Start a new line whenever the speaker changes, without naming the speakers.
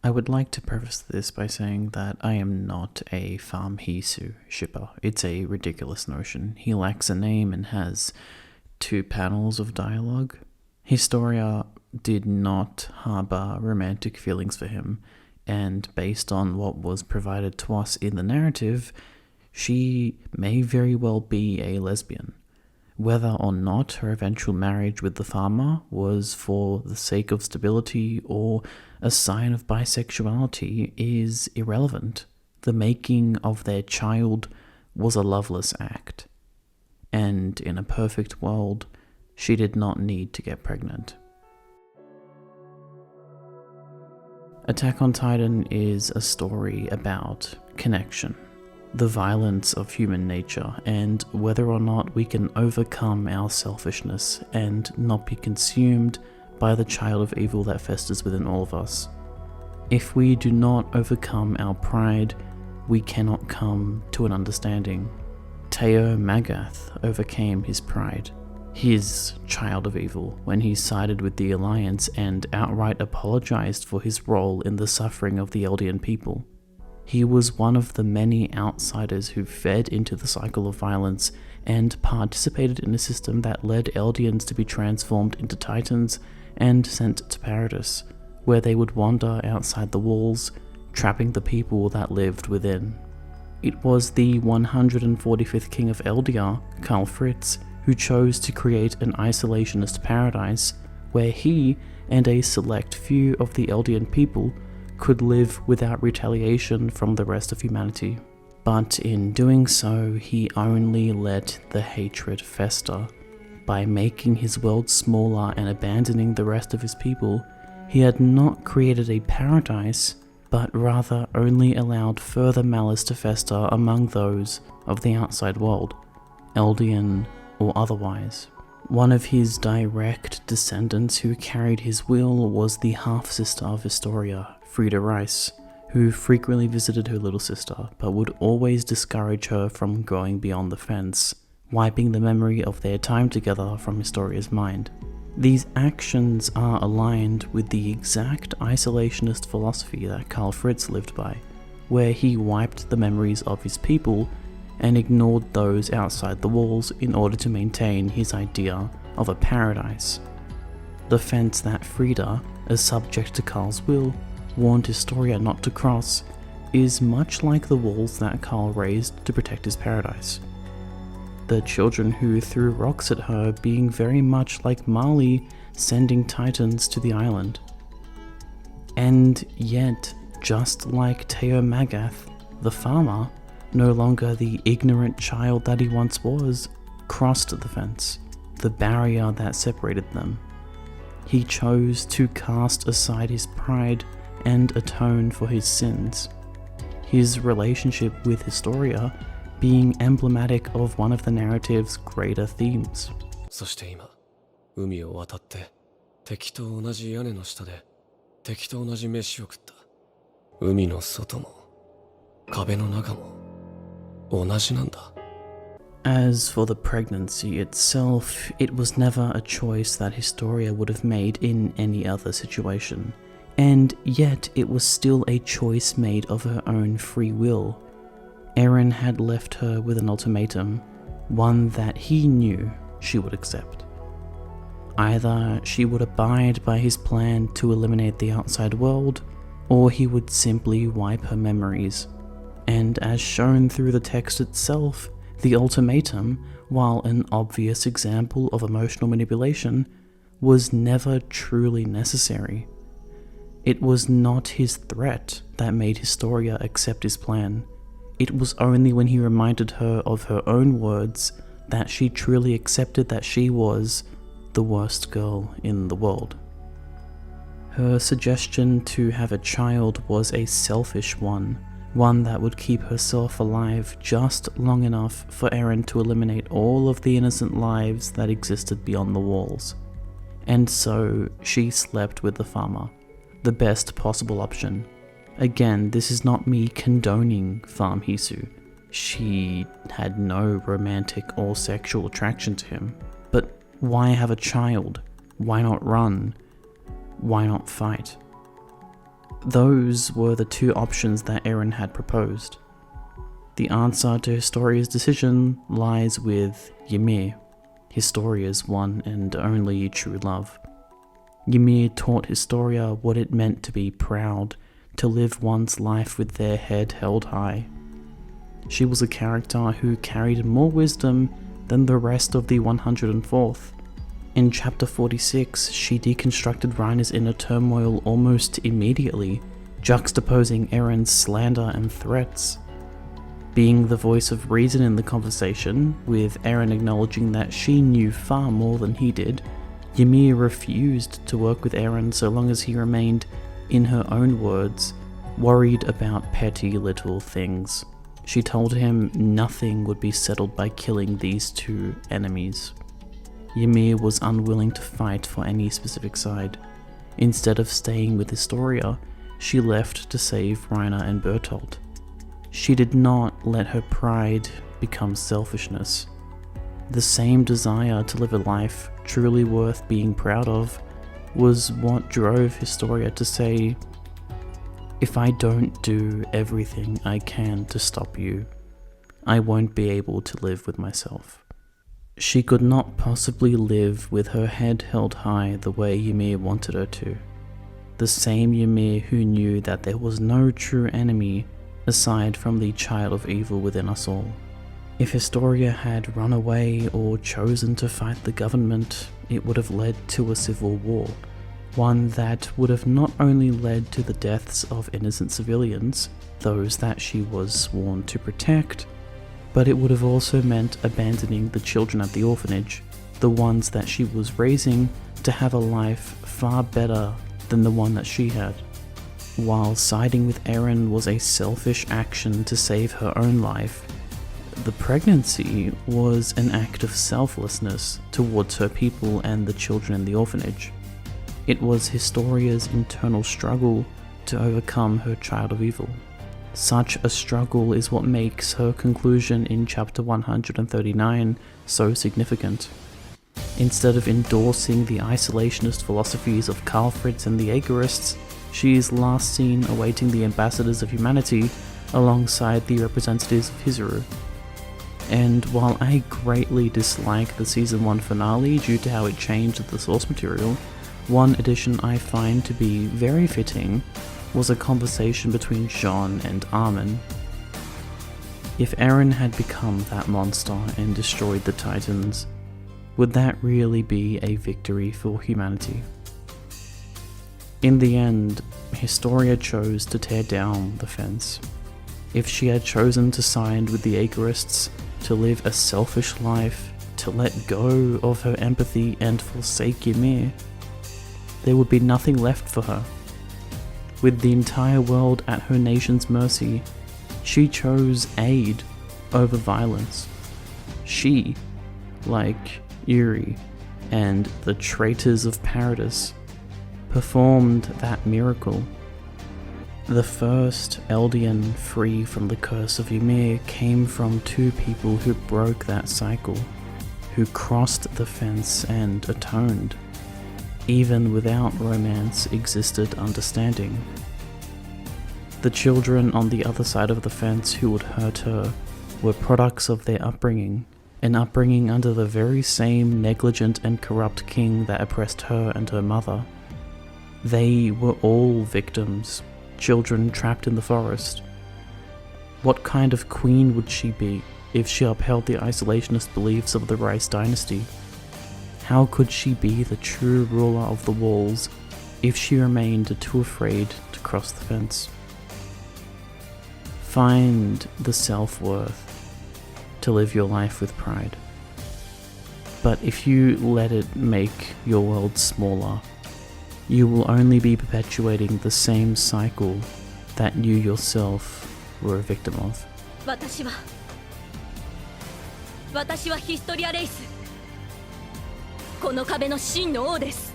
I would like to preface this by saying that I am not a Farm Hisu shipper. It's a ridiculous notion. He lacks a name and has 2 panels of dialogue. Historia did not harbour romantic feelings for him, and based on what was provided to us in the narrative, she may very well be a lesbian. Whether or not her eventual marriage with the farmer was for the sake of stability or a sign of bisexuality is irrelevant. The making of their child was a loveless act, and in a perfect world, she did not need to get pregnant. Attack on Titan is a story about connection, the violence of human nature, and whether or not we can overcome our selfishness and not be consumed by the child of evil that festers within all of us. If we do not overcome our pride, we cannot come to an understanding. Teo Magath overcame his pride, his child of evil, when he sided with the Alliance and outright apologized for his role in the suffering of the Eldian people. He was one of the many outsiders who fed into the cycle of violence and participated in a system that led Eldians to be transformed into Titans and sent to Paradis, where they would wander outside the walls, trapping the people that lived within. It was the 145th King of Eldia, Karl Fritz, who chose to create an isolationist paradise where he and a select few of the Eldian people could live without retaliation from the rest of humanity. But in doing so, he only let the hatred fester. By making his world smaller and abandoning the rest of his people, he had not created a paradise, but rather only allowed further malice to fester among those of the outside world, Eldian or otherwise. One of his direct descendants who carried his will was the half-sister of Historia, Frida Rice, who frequently visited her little sister, but would always discourage her from going beyond the fence, wiping the memory of their time together from Historia's mind. These actions are aligned with the exact isolationist philosophy that Karl Fritz lived by, where he wiped the memories of his people and ignored those outside the walls in order to maintain his idea of a paradise. The fence that Frida, as subject to Karl's will, warned Historia not to cross is much like the walls that Karl raised to protect his paradise. The children who threw rocks at her being very much like Marley sending Titans to the island. And yet, just like Teo Magath, the farmer, no longer the ignorant child that he once was, crossed the fence, the barrier that separated them. He chose to cast aside his pride and atone for his sins. His relationship with Historia being emblematic of one of the narrative's greater themes.
そして今、海を渡って敵と同じ屋根の下で敵と同じ飯を食った。海の外も壁の中も同じなんだ。
As for the pregnancy itself, it was never a choice that Historia would have made in any other situation, and yet it was still a choice made of her own free will. Eren had left her with an ultimatum, one that he knew she would accept. Either she would abide by his plan to eliminate the outside world, or he would simply wipe her memories. And as shown through the text itself, the ultimatum, while an obvious example of emotional manipulation, was never truly necessary. It was not his threat that made Historia accept his plan. It was only when he reminded her of her own words that she truly accepted that she was the worst girl in the world. Her suggestion to have a child was a selfish one that would keep herself alive just long enough for Eren to eliminate all of the innocent lives that existed beyond the walls. And so she slept with the farmer, the best possible option. Again, this is not me condoning Farm Hisu. She had no romantic or sexual attraction to him. But why have a child? Why not run? Why not fight? Those were the two options that Eren had proposed. The answer to Historia's decision lies with Ymir, Historia's one and only true love. Ymir taught Historia what it meant to be proud, to live one's life with their head held high. She was a character who carried more wisdom than the rest of the 104th. In chapter 46, she deconstructed Reiner's inner turmoil almost immediately, juxtaposing Eren's slander and threats. Being the voice of reason in the conversation, with Eren acknowledging that she knew far more than he did, Ymir refused to work with Eren so long as he remained, in her own words, worried about petty little things. She told him nothing would be settled by killing these two enemies. Ymir was unwilling to fight for any specific side. Instead of staying with Historia, she left to save Reiner and Bertolt. She did not let her pride become selfishness. The same desire to live a life truly worth being proud of was what drove Historia to say, "If I don't do everything I can to stop you, I won't be able to live with myself." She could not possibly live with her head held high the way Ymir wanted her to. The same Ymir who knew that there was no true enemy aside from the child of evil within us all. If Historia had run away or chosen to fight the government, it would have led to a civil war, one that would have not only led to the deaths of innocent civilians, those that she was sworn to protect, but it would have also meant abandoning the children at the orphanage, the ones that she was raising to have a life far better than the one that she had. While siding with Eren was a selfish action to save her own life, the pregnancy was an act of selflessness towards her people and the children in the orphanage. It was Historia's internal struggle to overcome her child of evil. Such a struggle is what makes her conclusion in chapter 139 so significant. Instead of endorsing the isolationist philosophies of Karl Fritz and the Aegarists, she is last seen awaiting the ambassadors of humanity alongside the representatives of Hizuru. And while I greatly dislike the season 1 finale due to how it changed the source material, one addition I find to be very fitting was a conversation between Jean and Armin. If Eren had become that monster and destroyed the Titans, would that really be a victory for humanity? In the end, Historia chose to tear down the fence. If she had chosen to side with the Aegarists, to live a selfish life, to let go of her empathy and forsake Ymir, there would be nothing left for her. With the entire world at her nation's mercy, she chose aid over violence. She, like Uri and the traitors of Paradis, performed that miracle. The first Eldian free from the curse of Ymir came from two people who broke that cycle, who crossed the fence and atoned. Even without romance existed understanding. The children on the other side of the fence who would hurt her were products of their upbringing, an upbringing under the very same negligent and corrupt king that oppressed her and her mother. They were all victims, children trapped in the forest. What kind of queen would she be if she upheld the isolationist beliefs of the Rice dynasty? How could she be the true ruler of the walls if she remained too afraid to cross the fence? Find the self-worth to live your life with pride. But if you let it make your world smaller, you will only be perpetuating the same cycle that you yourself were a victim of.
私はヒストリアレイス。この壁の真の王です。